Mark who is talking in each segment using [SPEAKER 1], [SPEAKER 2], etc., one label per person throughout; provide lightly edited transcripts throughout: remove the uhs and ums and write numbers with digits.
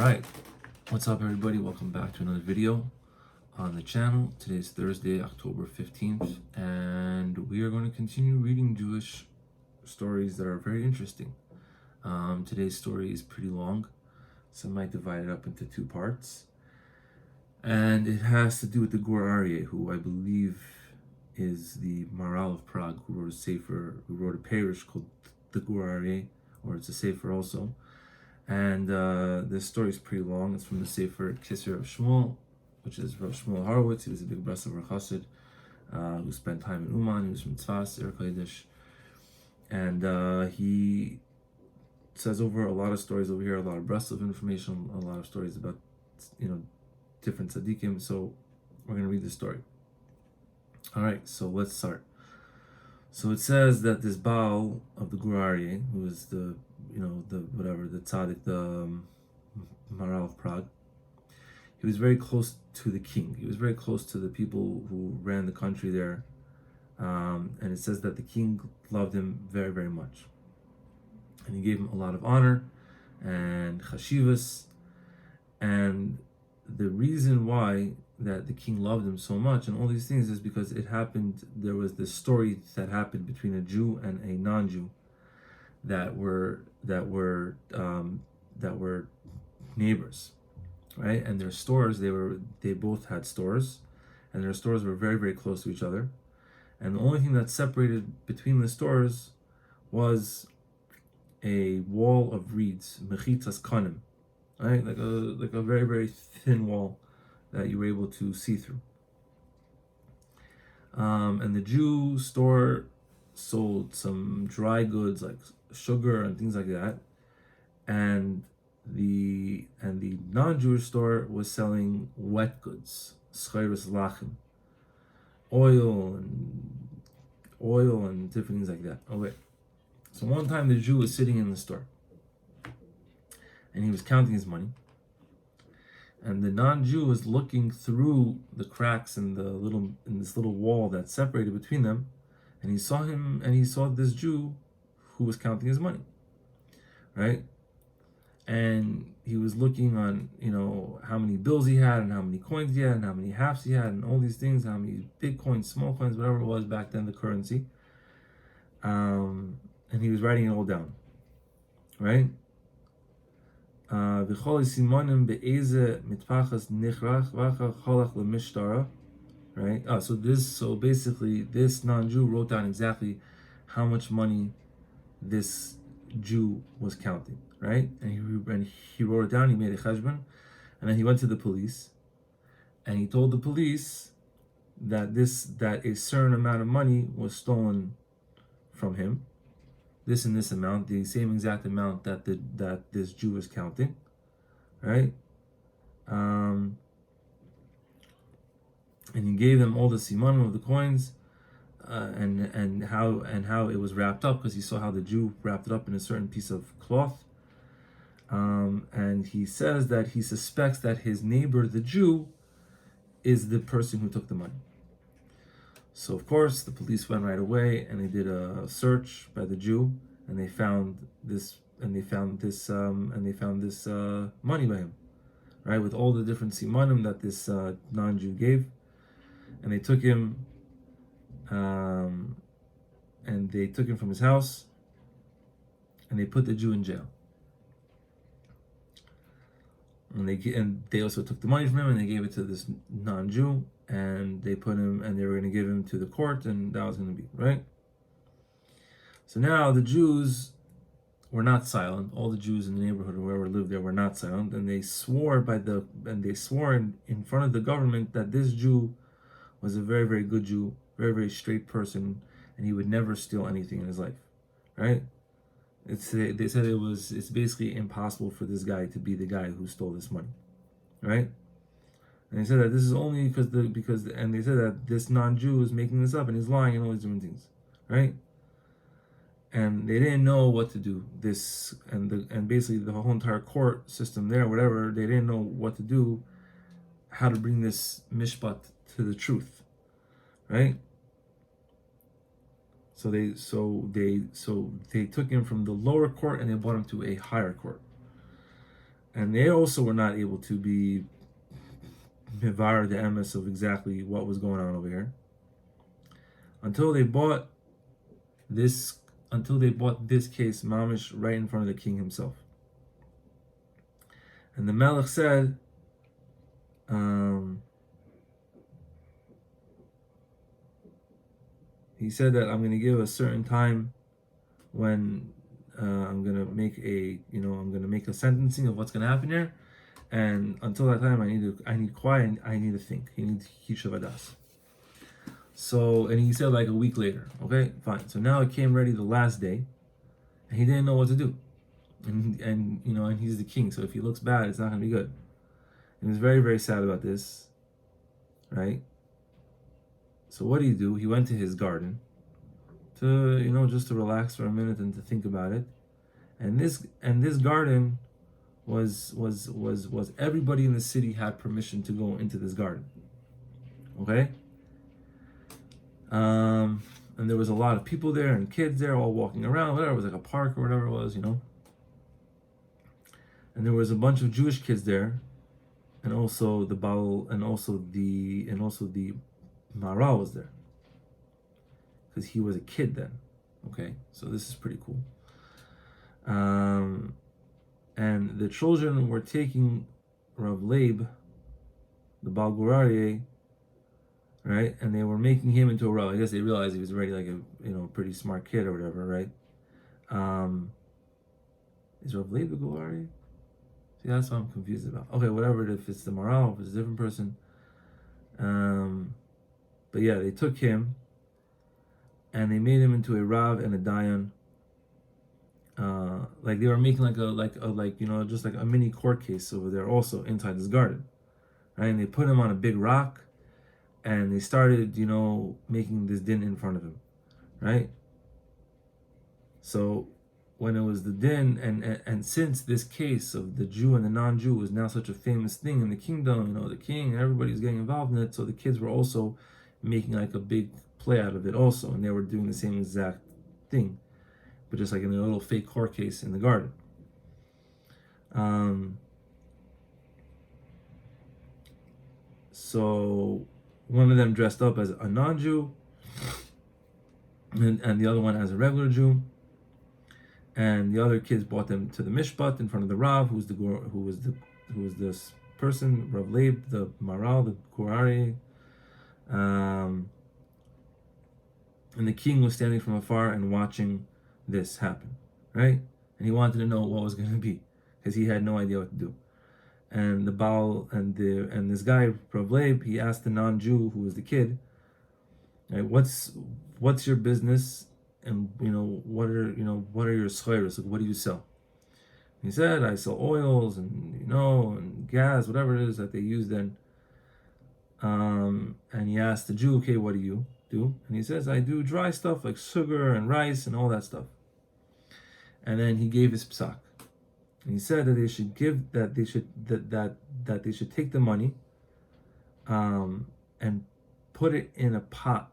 [SPEAKER 1] Alright, what's up everybody? Welcome back to another video on the channel. Today's Thursday, October 15th, and we are going to continue reading Jewish stories that are very interesting. Today's story is pretty long, so I might divide it up into two parts. And it has to do with the Gur Aryeh, who I believe is the Maharal of Prague, who wrote a parish called the Gur Aryeh, or it's a sefer also. And this story is pretty long. It's from the sefer Kisser of Shmuel, which is Rav Shmuel Horowitz. He was a big Breslov Chassid who spent time in Uman. He was from Tzfas, Ir Kodesh. And he says over a lot of stories over here, a lot of Breslov information, a lot of stories about, different tzaddikim. So we're going to read the story. All right, so let's start. So it says that this Baal of the Gur Aryeh, who is the tzaddik, the Maharal of Prague, he was very close to the king. He was very close to the people who ran the country there. And it says that the king loved him very, very much. And he gave him a lot of honor and chashivas. And the reason why that the king loved him so much and all these things is because there was this story that happened between a Jew and a non-Jew that were neighbors, right? And their stores, they both had stores, and their stores were very, very close to each other. And the only thing that separated between the stores was a wall of reeds, mechitzas kanim, right? Like a very, very thin wall that you were able to see through. And the Jew store sold some dry goods like sugar and things like that, and the non-Jewish store was selling wet goods, scheiros lachim, oil and different things like that. Okay, so one time the Jew was sitting in the store, and he was counting his money. And the non-Jew was looking through the cracks in this little wall that separated between them, and he saw this Jew who was counting his money, right? And he was looking on, how many bills he had and how many coins he had and how many halves he had and all these things, how many big coins, small coins, whatever it was back then, the currency. And he was writing it all down, right? Right? So basically this non-Jew wrote down exactly how much money this Jew was counting, right? And he wrote it down, he made a cheshbon, and then he went to the police, and he told the police that a certain amount of money was stolen from him, this and this amount, the same exact amount that this Jew was counting, right? And he gave them all the simanim of the coins, and how it was wrapped up, because he saw how the Jew wrapped it up in a certain piece of cloth. And he says that he suspects that his neighbor, the Jew, is the person who took the money. So of course the police went right away and they did a search by the Jew, and they found this money by him, right, with all the different simanim that this non-Jew gave. And they took him from his house, and they put the Jew in jail. And they also took the money from him, and they gave it to this non-Jew, and they were going to give him to the court, and that was going to be, right? So now the Jews were not silent. All the Jews in the neighborhood, or whoever lived there, were not silent, and they swore in front of the government that this Jew was a very, very good Jew, very, very straight person, and he would never steal anything in his life, right? They said it's basically impossible for this guy to be the guy who stole this money, right? And they said that this is only and they said that this non-Jew is making this up and he's lying and all these different things, right? And they didn't know what to do. And basically the whole entire court system there, whatever, they didn't know what to do, how to bring this mishpat to the truth, right? So they took him from the lower court and they brought him to a higher court. and they also were not able to be mivar the emes of exactly what was going on over here until they bought this case mamish right in front of the king himself. And the Melech said, he said that I'm going to give a certain time when I'm going to make a sentencing of what's going to happen here, and until that time I need quiet, and I need to think. He needs hishavadas. So, and he said like a week later. Okay, fine. So now it came ready the last day, and he didn't know what to do. And he's the king, so if he looks bad, it's not going to be good. He was very, very sad about this, right? So what did he do? He went to his garden to, just to relax for a minute and to think about it. And this garden was everybody in the city had permission to go into this garden. Okay? And there was a lot of people there and kids there all walking around, whatever, it was like a park or whatever it was, And there was a bunch of Jewish kids there, and also the Maharal was there, because he was a kid then. Okay, so this is pretty cool. And the children were taking Rav Leib, the Baal Gur Aryeh, right, and they were making him into a Rav. I guess they realized he was already like a pretty smart kid or whatever, right? Is Rav Leib the Gur Aryeh? See, that's what I'm confused about. Okay, whatever. If it's the Maharal, if it's a different person. But yeah, they took him and they made him into a Rav and a Dayan. Like they were making just like a mini court case over there, also inside this garden, right? And they put him on a big rock, and they started, making this din in front of him, right? So when it was the din, and since this case of the Jew and the non-Jew was now such a famous thing in the kingdom, the king and everybody's getting involved in it, so the kids were also making like a big play out of it also, and they were doing the same exact thing, but just like in a little fake court case in the garden. So one of them dressed up as a non-Jew, and the other one as a regular Jew. And the other kids brought them to the mishpat in front of the Rav, who was this person, Rav Leib, the Maharal, the Gur Aryeh. And the king was standing from afar and watching this happen, right? And he wanted to know what was going to be, because he had no idea what to do. And the Baal and this guy Rav Leib, he asked the non-Jew who was the kid, right, what's your business? And what are your schayros? Like, what do you sell? And he said, I sell oils and and gas, whatever it is that they use then. And he asked the Jew, okay, what do you do? And he says, I do dry stuff like sugar and rice and all that stuff. And then he gave his psak. And he said that they should take the money, and put it in a pot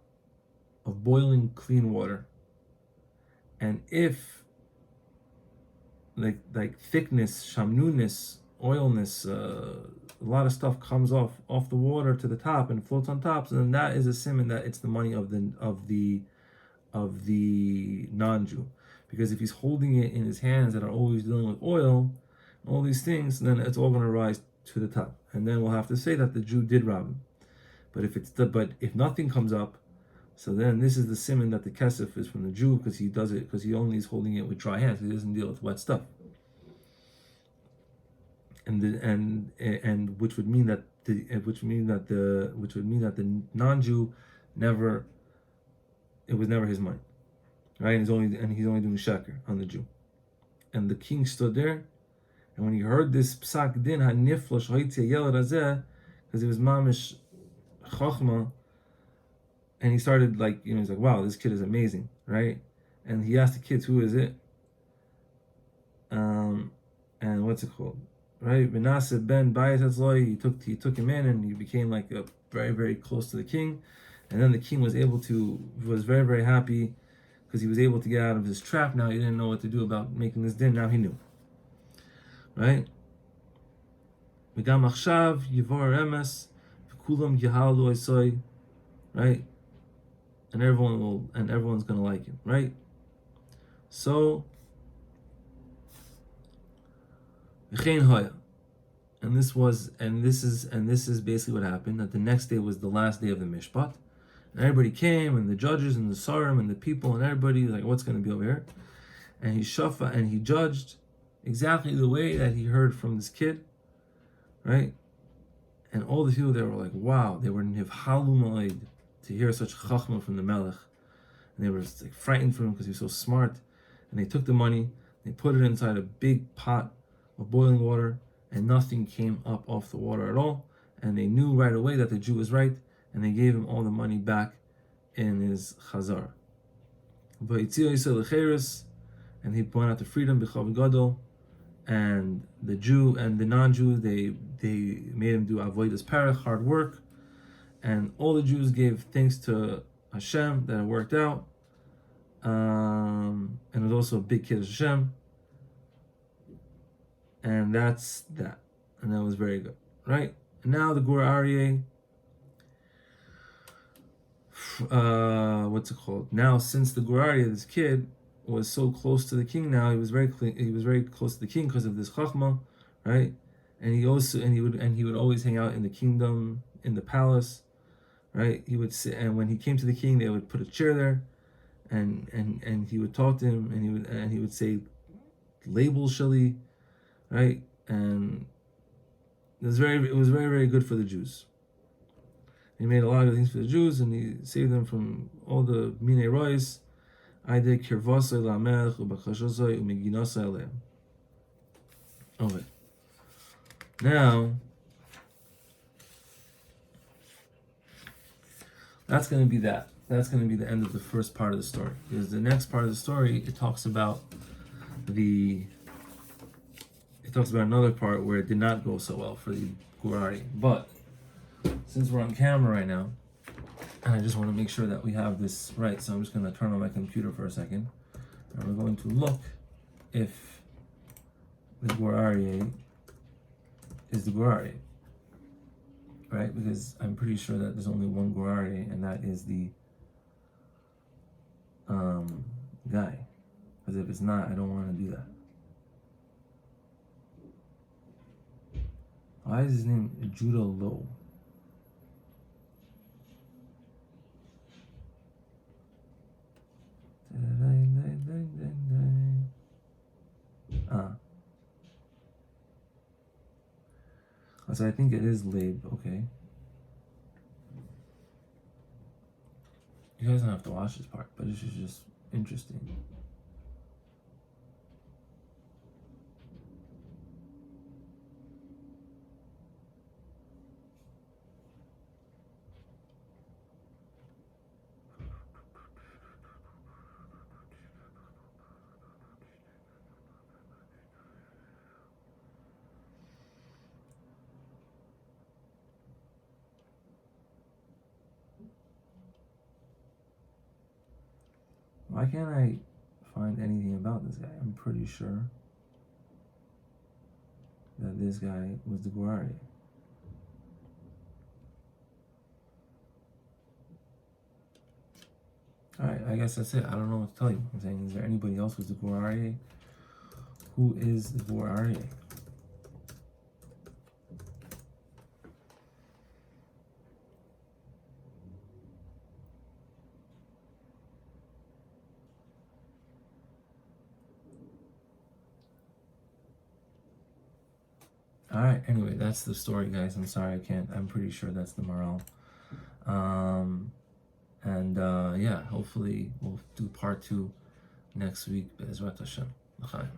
[SPEAKER 1] of boiling clean water. And if like thickness, shamnuness, oilness, a lot of stuff comes off the water to the top and floats on top, so then that is a simon that it's the money of the non-Jew. Because if he's holding it in his hands that are always dealing with oil, all these things, then it's all going to rise to the top, and then we'll have to say that the Jew did rob him. But if nothing comes up, so then this is the simon that the kesef is from the Jew, because he does it because he only is holding it with dry hands. He doesn't deal with wet stuff. And which would mean that the non-Jew it was never his money, right? And he's only doing sheker on the Jew. And the king stood there, and when he heard this psak din haniflo shhoitzi yel razeh, because it was mamish chachma. And he started he's like, wow, this kid is amazing, right? And he asked the kids, who is it? And what's it called? Right? Benaseh ben Bayis Hatzloi, he took him in, and he became like a very, very close to the king. And then the king was very, very happy, because he was able to get out of his trap. Now he didn't know what to do about making this din. Now he knew. Right? V'gam achshav yivor emes v'kulam yihalu esoi, right? And everyone's gonna like him, right? So, v'chein hoya. And this is basically what happened. That the next day was the last day of the mishpat, and everybody came, and the judges and the sarim and the people and everybody was like, what's going to be over here? And he shafa and he judged exactly the way that he heard from this kid, right? And all the people there were like, wow, they were nivhalu ma'od to hear such chachma from the melech, and they were like frightened for him because he was so smart. And they took the money, they put it inside a big pot of boiling water, and nothing came up off the water at all. And they knew right away that the Jew was right, and they gave him all the money back in his chazar. And he pointed out to freedom, b'chav gadol, and the Jew and the non-Jew, they made him do avodas parach, hard work, and all the Jews gave thanks to Hashem that it worked out, and it was also a big kiddush Hashem. And that's that. And that was very good, right? And now the Gur Aryeh, what's it called? Now, since the Gur Aryeh, this kid, was so close to the king, now he was very close to the king because of this chachma, right? And he would always hang out in the kingdom, in the palace, right? He would sit, and when he came to the king, they would put a chair there, and he would talk to him, and he would say, "Label shali," right? And it was very, very good for the Jews. He made a lot of things for the Jews, and he saved them from all the minei rois. Okay. Now, that's going to be that. That's going to be the end of the first part of the story. Because the next part of the story, it talks about another part where it did not go so well for the Gur Aryeh. But since we're on camera right now, and I just want to make sure that we have this right, so I'm just going to turn on my computer for a second, and we're going to look if the Gur Aryeh is the Gur Aryeh, right? Because I'm pretty sure that there's only one Gur Aryeh, and that is the guy. Because if it's not, I don't want to do that. Why is his name Judah Low? So I think it is Lab, okay. You guys don't have to watch this part, but it's just interesting. Why can't I find anything about this guy? I'm pretty sure that this guy was the Gur Aryeh. Alright, I guess that's it. I don't know what to tell you. I'm saying, is there anybody else who's the Gur Aryeh? Who is the Gur Aryeh? Alright, anyway, that's the story, guys. I'm sorry I can't. I'm pretty sure that's the Maharal. Yeah, hopefully we'll do part 2 next week. Be'ezrat Hashem. L'chaim.